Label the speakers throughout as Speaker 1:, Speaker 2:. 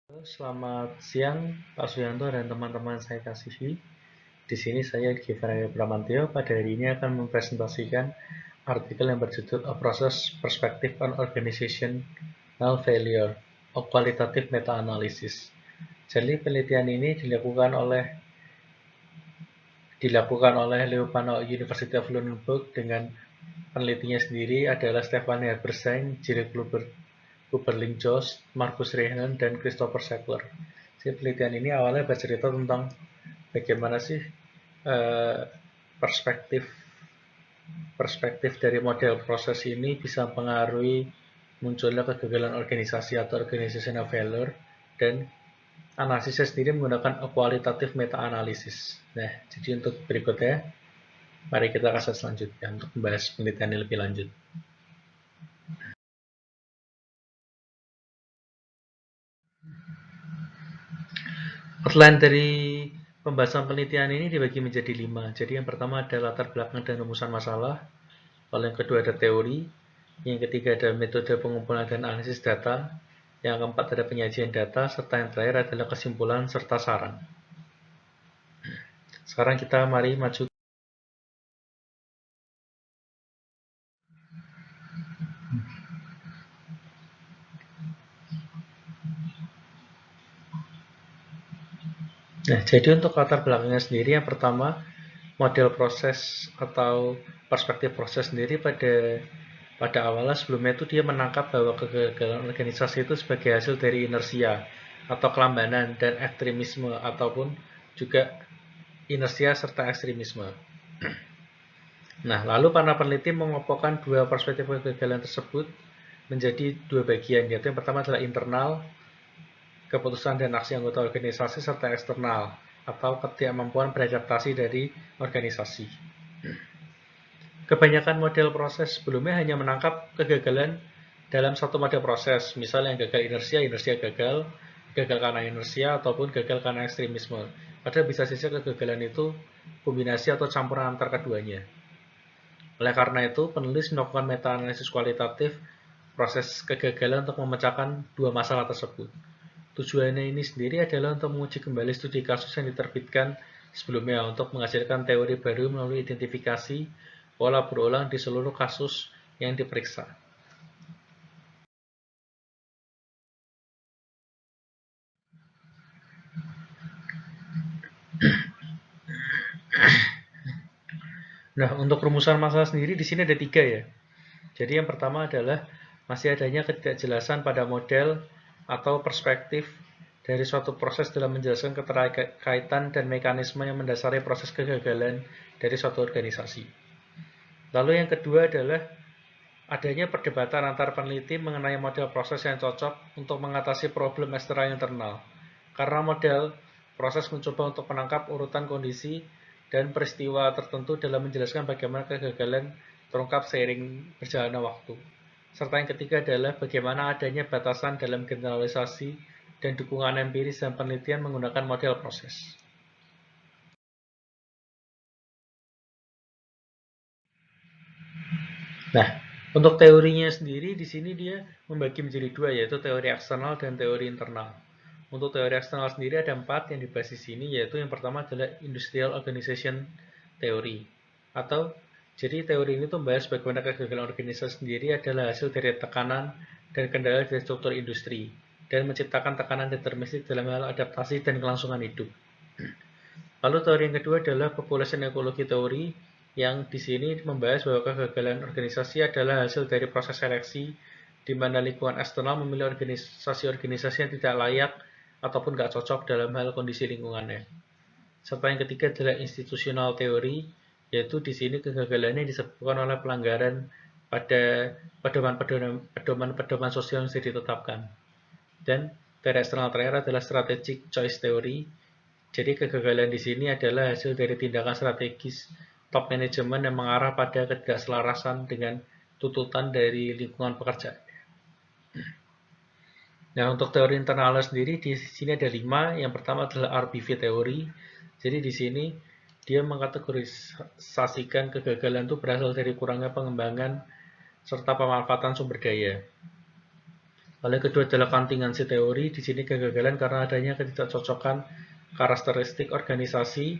Speaker 1: Selamat siang Pak Suyanto dan teman-teman saya kasihi. Di sini saya Givari Pramantio pada hari ini akan mempresentasikan artikel yang berjudul A Process Perspective on Organizational Failure, a Qualitative Meta-Analysis. Jadi penelitian ini dilakukan oleh Leopold University of Lunenburg dengan penelitinya sendiri adalah Stefan Herberstein, Jill Kuberling-Jost, Markus Rehnen, dan Christopher Sackler. Jadi penelitian ini awalnya bercerita tentang bagaimana sih eh, perspektif perspektif dari model proses ini bisa mempengaruhi munculnya kegagalan organisasi atau organizational failure, dan analisisnya sendiri menggunakan kualitatif meta-analisis. Nah, jadi untuk berikutnya, mari kita kasih selanjutnya untuk membahas penelitian ini lebih lanjut. Outline dari pembahasan penelitian ini dibagi menjadi 5. Jadi yang pertama ada latar belakang dan rumusan masalah, lalu yang kedua ada teori, yang ketiga ada metode pengumpulan dan analisis data, yang keempat ada penyajian data, serta yang terakhir adalah kesimpulan serta saran. Sekarang kita mari maju. Nah, jadi untuk latar belakangnya sendiri, yang pertama model proses atau perspektif proses sendiri pada awalnya sebelumnya itu dia menangkap bahwa kegagalan organisasi itu sebagai hasil dari inersia atau kelambanan dan ekstremisme, ataupun juga inersia serta ekstremisme. Nah, lalu para peneliti mengelompokkan dua perspektif kegagalan tersebut menjadi dua bagian, yaitu yang pertama adalah internal, keputusan dan aksi anggota organisasi, serta eksternal, atau ketidakmampuan beradaptasi dari organisasi. Kebanyakan model proses sebelumnya hanya menangkap kegagalan dalam satu model proses, misalnya yang gagal inersia, inersia gagal karena inersia, ataupun gagal karena ekstremisme. Padahal bisa saja kegagalan itu kombinasi atau campuran antar keduanya. Oleh karena itu, penulis melakukan meta-analisis kualitatif proses kegagalan untuk memecahkan dua masalah tersebut. Tujuannya ini sendiri adalah untuk menguji kembali studi kasus yang diterbitkan sebelumnya untuk menghasilkan teori baru melalui identifikasi pola berulang di seluruh kasus yang diperiksa. Nah, untuk rumusan masalah sendiri di sini ada 3 ya. Jadi yang pertama adalah masih adanya ketidakjelasan pada model atau perspektif dari suatu proses dalam menjelaskan keterkaitan dan mekanisme yang mendasari proses kegagalan dari suatu organisasi. Lalu yang kedua adalah adanya perdebatan antar peneliti mengenai model proses yang cocok untuk mengatasi problem eksternal internal. Karena model proses mencoba untuk menangkap urutan kondisi dan peristiwa tertentu dalam menjelaskan bagaimana kegagalan terungkap seiring berjalannya waktu. Serta yang ketiga adalah bagaimana adanya batasan dalam generalisasi dan dukungan empiris dan penelitian menggunakan model proses. Nah, untuk teorinya sendiri di sini dia membagi menjadi dua, yaitu teori eksternal dan teori internal. Untuk teori eksternal sendiri ada 4 yang dibahas di sini, yaitu yang pertama adalah Industrial Organization Theory. Atau jadi teori ini tuh membahas bagaimana kegagalan organisasi sendiri adalah hasil dari tekanan dan kendala dari struktur industri dan menciptakan tekanan deterministik dalam hal adaptasi dan kelangsungan hidup. Lalu teori yang kedua adalah Population Ecology Theory, yang di sini membahas bahwa kegagalan organisasi adalah hasil dari proses seleksi di mana lingkungan eksternal memilih organisasi-organisasi yang tidak layak ataupun tidak cocok dalam hal kondisi lingkungannya. Serta yang ketiga adalah institutional theory, yaitu di sini kegagalannya disebabkan oleh pelanggaran pada pedoman sosial yang sudah ditetapkan. Dan teori eksternal terakhir adalah strategic choice theory. Jadi kegagalan di sini adalah hasil dari tindakan strategis top management yang mengarah pada ketidakselarasan dengan tuntutan dari lingkungan pekerjaan. Nah, untuk teori internalnya sendiri di sini ada 5. Yang pertama adalah RBV teori. Jadi di sini dia mengkategorisasikan kegagalan itu berasal dari kurangnya pengembangan serta pemanfaatan sumber daya. Lalu yang kedua adalah kontingensi teori. Di sini kegagalan karena adanya ketidakcocokan karakteristik organisasi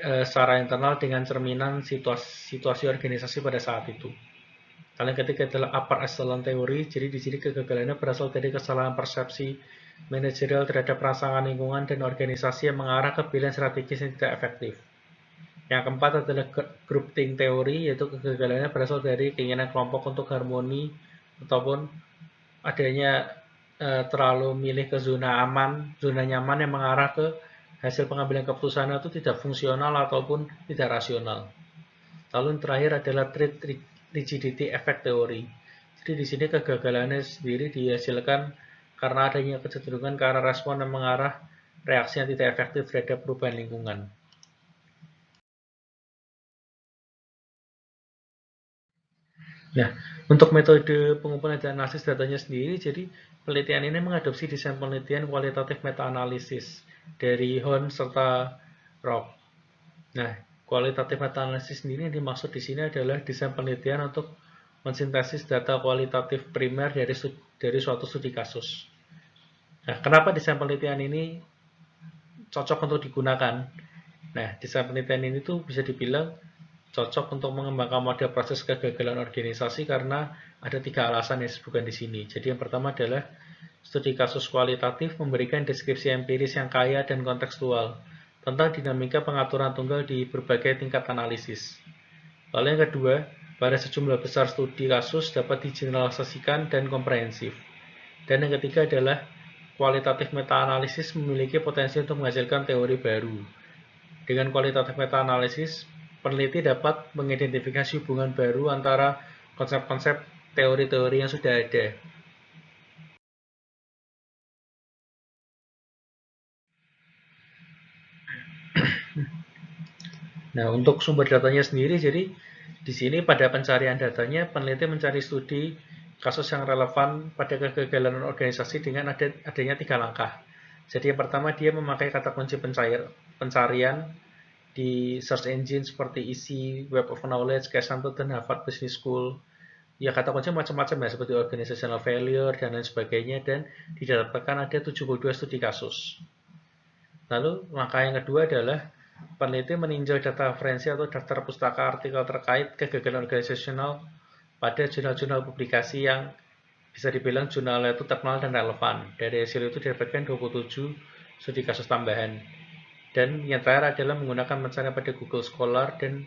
Speaker 1: secara internal dengan cerminan situasi organisasi pada saat itu. Lalu yang ketiga adalah upper echelon teori. Jadi di sini kegagalannya berasal dari kesalahan persepsi manajerial terhadap rangsangan lingkungan dan organisasi yang mengarah ke pilihan strategis yang tidak efektif. Yang keempat adalah group think teori, yaitu kegagalannya berasal dari keinginan kelompok untuk harmoni ataupun adanya terlalu milih ke zona aman, zona nyaman yang mengarah ke hasil pengambilan keputusan itu tidak fungsional ataupun tidak rasional. Lalu yang terakhir adalah trait rigidity effect teori. Jadi di sini kegagalannya sendiri dihasilkan karena adanya kecenderungan ke arah respon yang mengarah reaksi yang tidak efektif terhadap perubahan lingkungan. Nah, untuk metode pengumpulan dan analisis datanya sendiri, jadi penelitian ini mengadopsi desain penelitian kualitatif meta-analisis dari Horn serta Rock. Nah, kualitatif meta-analisis sendiri yang dimaksud di sini adalah desain penelitian untuk mensintesis data kualitatif primer dari suatu studi kasus. Nah, kenapa desain penelitian ini cocok untuk digunakan? Nah, desain penelitian ini tuh bisa dibilang cocok untuk mengembangkan model proses kegagalan organisasi karena ada 3 alasan yang disebutkan di sini. Jadi yang pertama adalah studi kasus kualitatif memberikan deskripsi empiris yang kaya dan kontekstual tentang dinamika pengaturan tunggal di berbagai tingkat analisis. Lalu yang kedua, pada sejumlah besar studi kasus dapat digeneralisasikan dan komprehensif. Dan yang ketiga adalah kualitatif meta-analisis memiliki potensi untuk menghasilkan teori baru. Dengan kualitatif meta-analisis, peneliti dapat mengidentifikasi hubungan baru antara konsep-konsep teori-teori yang sudah ada. Nah, untuk sumber datanya sendiri, jadi di sini pada pencarian datanya, peneliti mencari studi kasus yang relevan pada kegagalan organisasi dengan adanya 3 langkah. Jadi yang pertama dia memakai kata kunci pencarian di search engine seperti isi, Web of Knowledge, Casanto, dan Harvard Business School. Ya kata kunci macam-macam ya, seperti organizational failure dan lain sebagainya, dan didapatkan ada 72 studi kasus. Lalu langkah yang kedua adalah peneliti meninjau data referensi atau daftar pustaka artikel terkait kegagalan organisasional pada jurnal-jurnal publikasi yang bisa dibilang jurnalnya itu terkenal dan relevan. Dari hasil itu didapatkan 27 studi kasus tambahan. Dan yang terakhir adalah menggunakan pencarian pada Google Scholar dan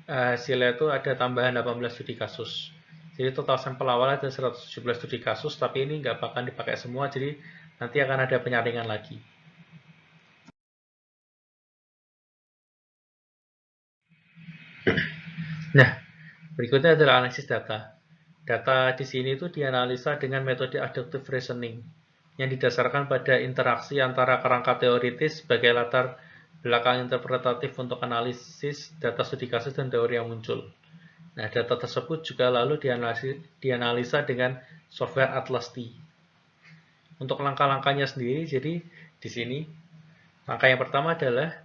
Speaker 1: hasilnya itu ada tambahan 18 studi kasus. Jadi total sampel awal ada 117 studi kasus, tapi ini nggak bakal dipakai semua, jadi nanti akan ada penyaringan lagi. Nah, berikutnya adalah analisis data. Data di sini itu dianalisa dengan metode adaptive reasoning yang didasarkan pada interaksi antara kerangka teoritis sebagai latar belakang interpretatif untuk analisis data studi kasus dan teori yang muncul. Nah, data tersebut juga lalu dianalisa dengan software Atlas T. Untuk langkah-langkahnya sendiri, jadi di sini langkah yang pertama adalah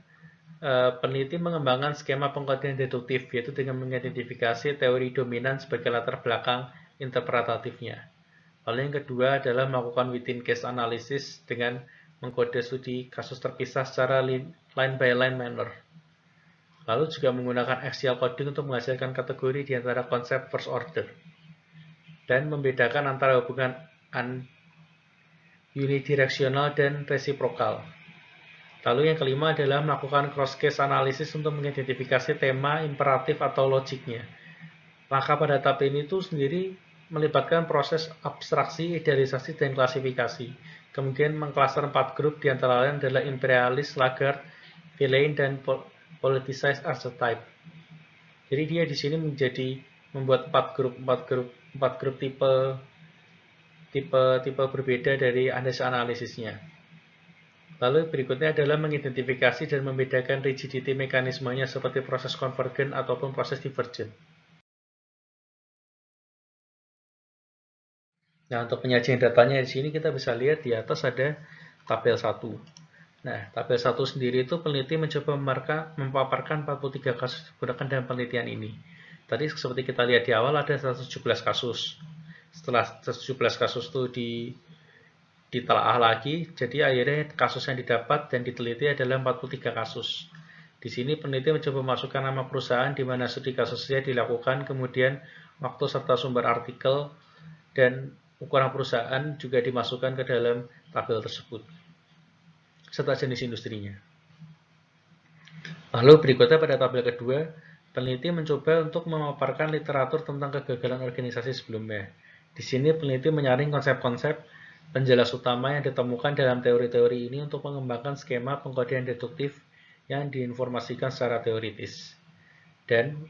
Speaker 1: peneliti mengembangkan skema pengkajian deduktif, yaitu dengan mengidentifikasi teori dominan sebagai latar belakang interpretatifnya. Lalu yang kedua adalah melakukan within case analysis dengan mengkode studi kasus terpisah secara line by line manner. Lalu juga menggunakan axial coding untuk menghasilkan kategori di antara konsep first order dan membedakan antara hubungan unidireksional dan resiprokal. Lalu yang kelima adalah melakukan cross-case analysis untuk mengidentifikasi tema, imperatif, atau logiknya. Langkah pada tahap ini itu sendiri melibatkan proses abstraksi, idealisasi, dan klasifikasi. Kemudian mengklaster 4 grup, di antara lain adalah imperialist, laggard, villain, dan politicized archetype. Jadi dia di sini membuat 4 grup tipe berbeda dari analisisnya. Lalu berikutnya adalah mengidentifikasi dan membedakan rigidity mekanismenya seperti proses konvergen ataupun proses divergen. Nah, untuk penyajian datanya di sini kita bisa lihat di atas ada tabel 1. Nah, tabel 1 sendiri itu peneliti mencoba memaparkan 43 kasus digunakan dalam penelitian ini. Tadi seperti kita lihat di awal ada 117 kasus. Setelah 17 kasus itu ditelaah lagi, jadi akhirnya kasus yang didapat dan diteliti adalah 43 kasus. Di sini peneliti mencoba memasukkan nama perusahaan di mana studi kasusnya dilakukan, kemudian waktu serta sumber artikel, dan ukuran perusahaan juga dimasukkan ke dalam tabel tersebut, serta jenis industrinya. Lalu berikutnya pada tabel kedua, peneliti mencoba untuk memaparkan literatur tentang kegagalan organisasi sebelumnya. Di sini peneliti menyaring konsep-konsep penjelas utama yang ditemukan dalam teori-teori ini untuk mengembangkan skema pengkodean deduktif yang diinformasikan secara teoritis. Dan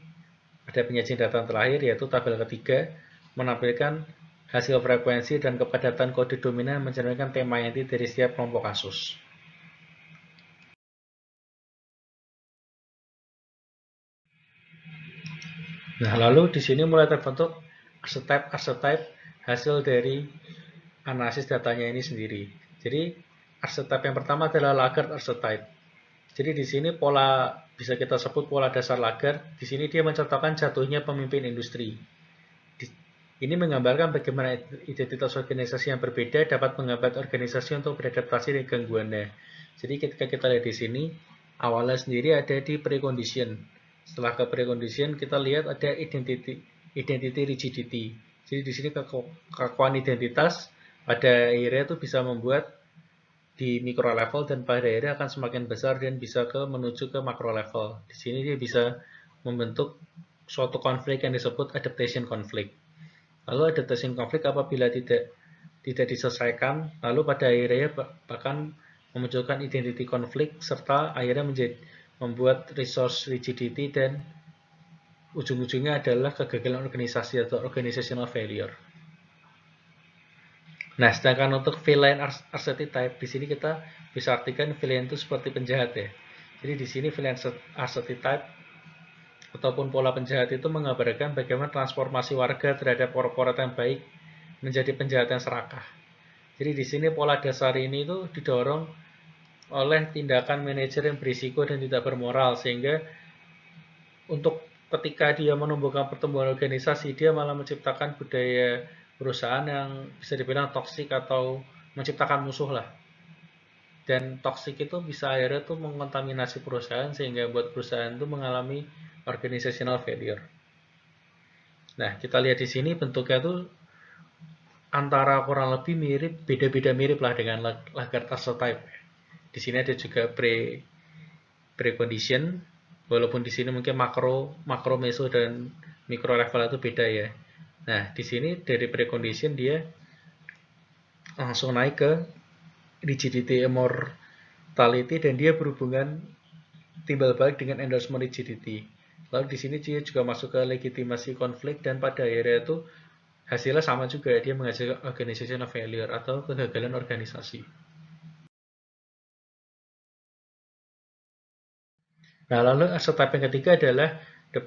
Speaker 1: ada penyajian data terakhir, yaitu tabel ketiga, menampilkan hasil frekuensi dan kepadatan kode dominan mencerminkan tema inti dari setiap kelompok kasus. Nah, lalu di sini mulai terbentuk archetype hasil dari analisis datanya ini sendiri. Jadi, archetype yang pertama adalah Lagarde archetype. Jadi di sini pola, bisa kita sebut pola dasar Lagarde. Di sini dia mencontohkan jatuhnya pemimpin industri. Ini menggambarkan bagaimana identitas organisasi yang berbeda dapat menghambat organisasi untuk beradaptasi dengan gangguannya. Jadi ketika kita lihat di sini, awalnya sendiri ada di precondition. Setelah ke precondition, kita lihat ada identity rigidity. Jadi di sini kekakuan identitas pada akhirnya itu bisa membuat di mikro level dan pada akhirnya akan semakin besar dan bisa menuju ke makro level. Di sini dia bisa membentuk suatu konflik yang disebut adaptation conflict. Lalu adaptation conflict apabila tidak diselesaikan, lalu pada akhirnya bahkan memunculkan identity conflict serta akhirnya membuat resource rigidity dan ujung-ujungnya adalah kegagalan organisasi atau organizational failure. Nah, sedangkan untuk villain archetype, di sini kita bisa artikan villain itu seperti penjahat ya. Jadi di sini villain archetype ataupun pola penjahat itu menggambarkan bagaimana transformasi warga terhadap korporat yang baik menjadi penjahat yang serakah. Jadi di sini pola dasar ini itu didorong oleh tindakan manajer yang berisiko dan tidak bermoral, sehingga untuk ketika dia menumbuhkan pertumbuhan organisasi, dia malah menciptakan budaya perusahaan yang bisa dibilang toksik atau menciptakan musuh lah. Dan toksik itu bisa akhirnya tuh mengontaminasi perusahaan sehingga buat perusahaan itu mengalami organizational failure. Nah, kita lihat di sini bentuknya tuh antara kurang lebih mirip, beda-beda mirip lah dengan Lagarde archetype. Di sini ada juga precondition, walaupun di sini mungkin makro, meso dan mikro level itu beda ya. Nah, di sini dari precondition dia langsung naik ke rigidity immortality dan dia berhubungan timbal balik dengan endorsement rigidity. Lalu di sini dia juga masuk ke legitimasi konflik dan pada akhirnya itu hasilnya sama juga, dia menghasilkan organizational failure atau kegagalan organisasi. Nah, lalu archetype yang ketiga adalah the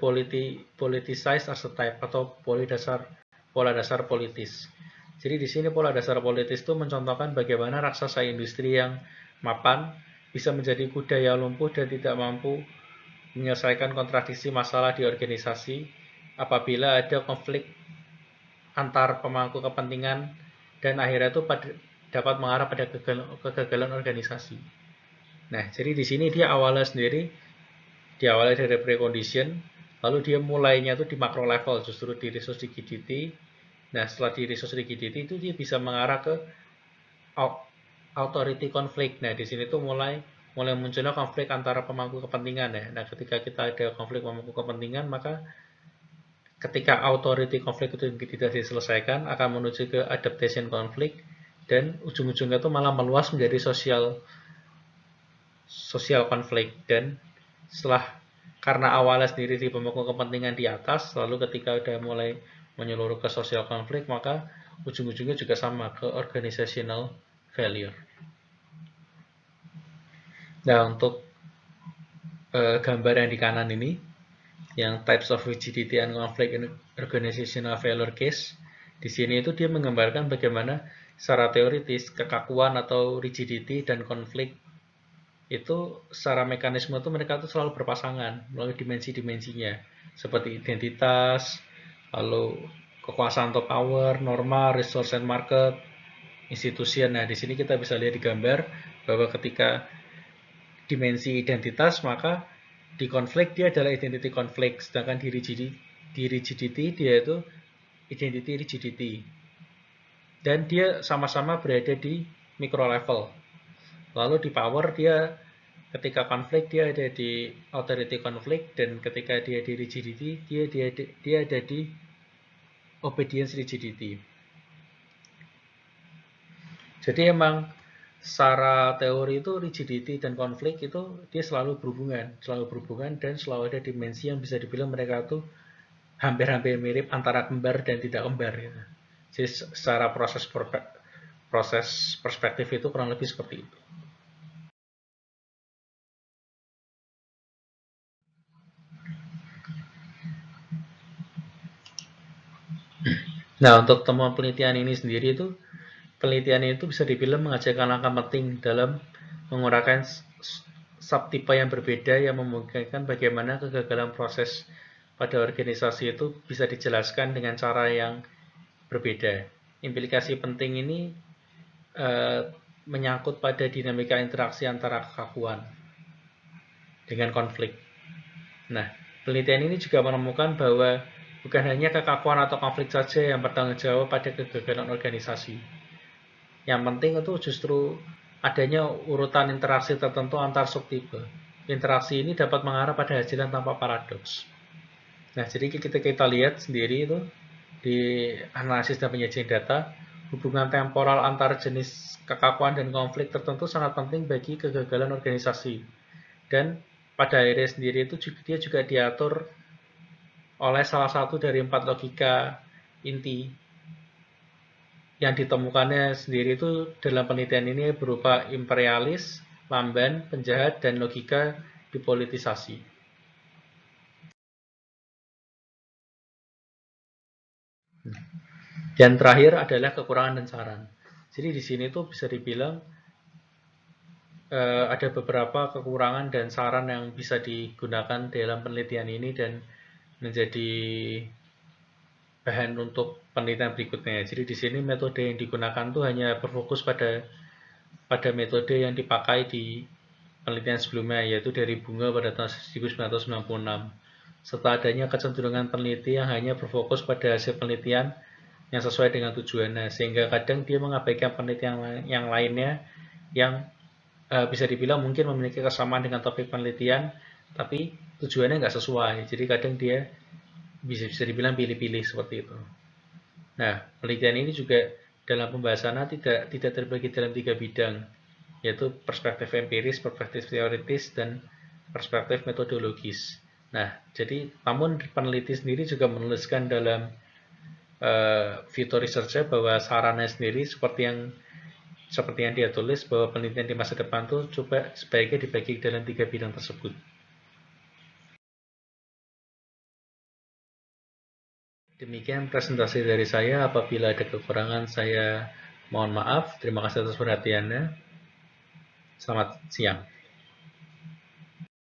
Speaker 1: politicized archetype atau pola dasar politis. Jadi di sini pola dasar politis itu mencontohkan bagaimana raksasa industri yang mapan bisa menjadi kuda yang lumpuh dan tidak mampu menyelesaikan kontradiksi masalah di organisasi apabila ada konflik antar pemangku kepentingan dan akhirnya itu dapat mengarah pada kegagalan organisasi. Nah, jadi di sini dia awalnya sendiri diawali dari precondition, lalu dia mulainya tuh di makro level, justru di resource rigidity. Nah, setelah di resource rigidity itu dia bisa mengarah ke authority conflict. Nah, di sini tuh mulai munculnya konflik antara pemangku kepentingan ya. Nah, ketika kita ada konflik pemangku kepentingan, maka ketika authority conflict itu tidak diselesaikan, akan menuju ke adaptation conflict dan ujung-ujungnya itu malah meluas menjadi social conflict. Dan setelah karena awalnya sendiri di pemangku kepentingan di atas, lalu ketika udah mulai menyeluruh ke social conflict, maka ujung-ujungnya juga sama ke organizational failure. Nah, untuk gambar yang di kanan ini, yang types of rigidity and conflict in organizational failure case, di sini itu dia menggambarkan bagaimana secara teoritis kekakuan atau rigidity dan konflik itu secara mekanisme itu mereka itu selalu berpasangan melalui dimensi-dimensinya seperti identitas, lalu kekuasaan atau power, norma, resource and market, institution. Nah, di sini kita bisa lihat di gambar bahwa ketika dimensi identitas, maka di konflik dia adalah identity konflik, sedangkan di rigidity dia itu identity rigidity. Dan dia sama-sama berada di micro level. Lalu di power dia ketika konflik dia ada di authority konflik, dan ketika dia di rigidity dia ada di obedience rigidity. Jadi emang secara teori itu rigidity dan konflik itu dia selalu berhubungan dan selalu ada dimensi yang bisa dibilang mereka tuh hampir-hampir mirip antara kembar dan tidak kembar. Ya. Jadi secara proses perspektif itu kurang lebih seperti itu. Nah, untuk temuan penelitian ini sendiri itu, penelitian itu bisa dibilang mengajarkan langkah penting dalam menguraikan subtipe yang berbeda yang memungkinkan bagaimana kegagalan proses pada organisasi itu bisa dijelaskan dengan cara yang berbeda. Implikasi penting ini menyangkut pada dinamika interaksi antara kekakuan dengan konflik. Nah, penelitian ini juga menemukan bahwa bukan hanya kekakuan atau konflik saja yang bertanggung jawab pada kegagalan organisasi. Yang penting itu justru adanya urutan interaksi tertentu antar subtipe. Interaksi ini dapat mengarah pada hasil yang tanpa paradoks. Nah, jadi kita lihat sendiri itu di analisis dan penyajian data, hubungan temporal antar jenis kekakuan dan konflik tertentu sangat penting bagi kegagalan organisasi. Dan pada akhirnya sendiri itu dia juga diatur oleh salah satu dari 4 logika inti yang ditemukannya sendiri itu dalam penelitian ini berupa imperialis, lamban, penjahat, dan logika dipolitisasi. Dan terakhir adalah kekurangan dan saran. Jadi di sini tuh bisa dibilang ada beberapa kekurangan dan saran yang bisa digunakan dalam penelitian ini dan menjadi bahan untuk penelitian berikutnya. Jadi di sini metode yang digunakan tuh hanya berfokus pada metode yang dipakai di penelitian sebelumnya, yaitu dari Bunga pada tahun 1996. Serta adanya kecenderungan peneliti yang hanya berfokus pada hasil penelitian yang sesuai dengan tujuannya, sehingga kadang dia mengabaikan penelitian yang lainnya yang bisa dibilang mungkin memiliki kesamaan dengan topik penelitian, tapi tujuannya nggak sesuai. Jadi kadang dia bisa dibilang pilih-pilih seperti itu. Nah, penelitian ini juga dalam pembahasannya tidak terbagi dalam 3 bidang, yaitu perspektif empiris, perspektif teoritis, dan perspektif metodologis. Nah, jadi namun peneliti sendiri juga menuliskan dalam Vito Research bahwa sarannya sendiri seperti yang dia tulis, bahwa penelitian di masa depan tuh coba sebaiknya dibagi dalam 3 bidang tersebut. Demikian presentasi dari saya. Apabila ada kekurangan saya mohon maaf. Terima kasih atas perhatiannya. Selamat siang.